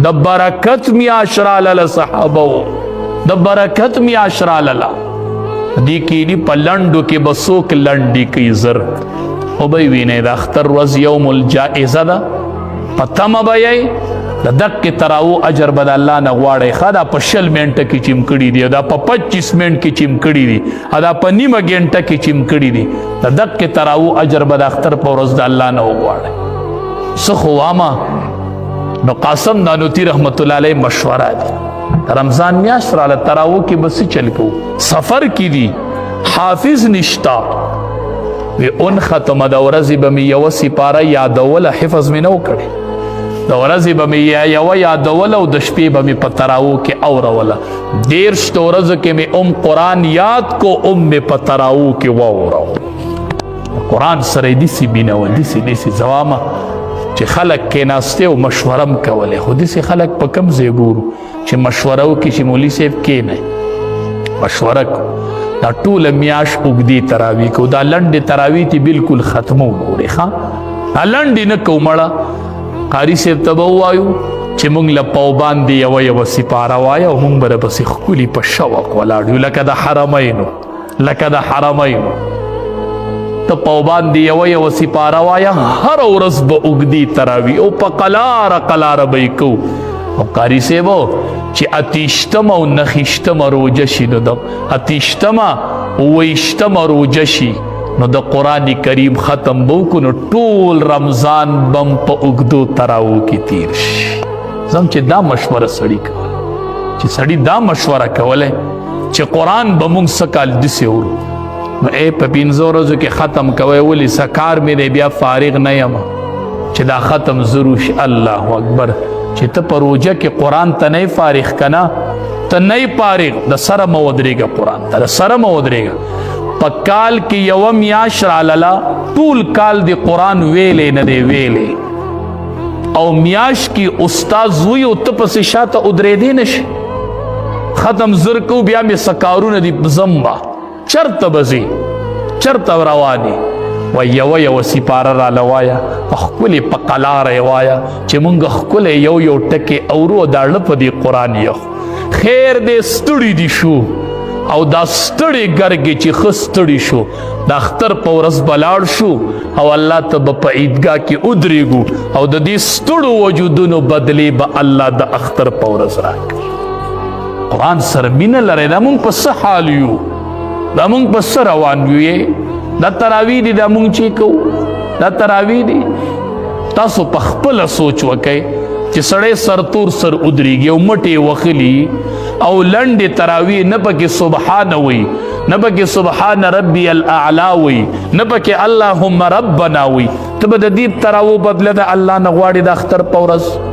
د برکت میاشت راله صحابه د برکت میاشت راله دی کینی په لنډو کې به څوک لنډي کوي زر خو به یې وینئ د اختر ورځ یوم الجائزه ده په تمه به یې د دقې تراو اجر به د الله نه غواړئ ښه دا په 20 منټه کې چې م کړي دي دا په 25 منټ کې چې م کړي دي دا په نیمه ګنټه کې چې م کړي دي د دقې تراو اجر به د اختر په ورځ د الله نه وغواړئ څه خو وامه نو قاسم نانوتي رحمت الله علیه مشوره دی رمضان میاشت راله تراو کې به څه چل کوو سفر کې دي حافظ نشتا وی اون ختمه د ورځې به مې یوه سپاره یادوله حفظ مې نه و کړی د ورځې به مې یوه یادوله او د شپې به مې په تراو کې اوروله 13 ورځو کې مې قرآن یاد کو مې په تراو کې واورو قرآن سره یې داسې مینه وه داسې زوامه چې خلک کېناسته او مشوره م کولې خو داسې خلک په کم ځای ګورو چې مشوره وکړي چې مولي صاحب کېنئ مشوره کو دا ټوله میاشت اوږدې تراوی کو دا لنډې تراوی تی بالکل ختمو ګورې ښه دا لنډې نه کو مړه قاري صاحب ته به ووایو چې موږ له پاو باندې یوه سپاره وایه او موږ به درپسې ښکلي په شوق ولاړ یو لکه د حرمینو ته پاو باندې یوه سپاره وایه هره ورځ به اوږدې تراوی او په قلاره به یې کوو او قاری صاحبو چې اتیشتمه او نخیشتمه روجه شي نو د اتیشتمه اویشتمه روجه شي نو د قرآن کریم ختم به وکړو نو ټول رمضان بم په اوږدو تراو کې تیر شي زم چې دا مشوره سړي کوله چې سړي دا مشوره کوله چې قرآن به موږ څه کال داسې ورو نو په 15 ورځو کې ختم کوئ ولې سکار مې دی بیا فارغ نه یم چې دا ختم ضرور شي الله اکبر چې ته په روجه کې قرآن ته نه فارغ کنه ته نه فارغ د سره مه ودرېږه قرآن ته د سره مه ودرېږه په کال کې یوه میاشت رالاله ټول کال د قرآن ویلې نه دی ویلې او میاشت کې استاد وي او ته پسې شاته ودرېدې نه شي ختم زر کو بیا مې سکارونه دي زمبا چرته به ځي چرته رواني و یوه سپاره راله وایه ښکلې په قلاره یې وایه چې مونږ ښکلی یو ټکې اورو دا ړه په دې قرآن یو خیر دی ستړي دي شو او دا ستړي ګرګې چې ښه ستړي شو د اختر په ورځ به لاړ شو او الله ته به په عیدګاه کې ودرېږو او د دې ستړو وجودونو بدلې به الله د اختر په ورځ راکړي قرآن سره مینه لرئ دا مونږ په څه حال یو دا مونږ په څه روان یو دا تراوی دی دا مونږ چې کوو دا تراوی دی تاسو په خپله سوچ وکئ چې سړی سرتور سر ودرېږي او مټې وخلي او لنډې تراوی نه پکې سبحانه وي نه پکې سبحان ربي الاعلی وي نه پکې اللهم ربنا وي ته به د دې تراو بدله د الله نه غواړې د اختر په ورځ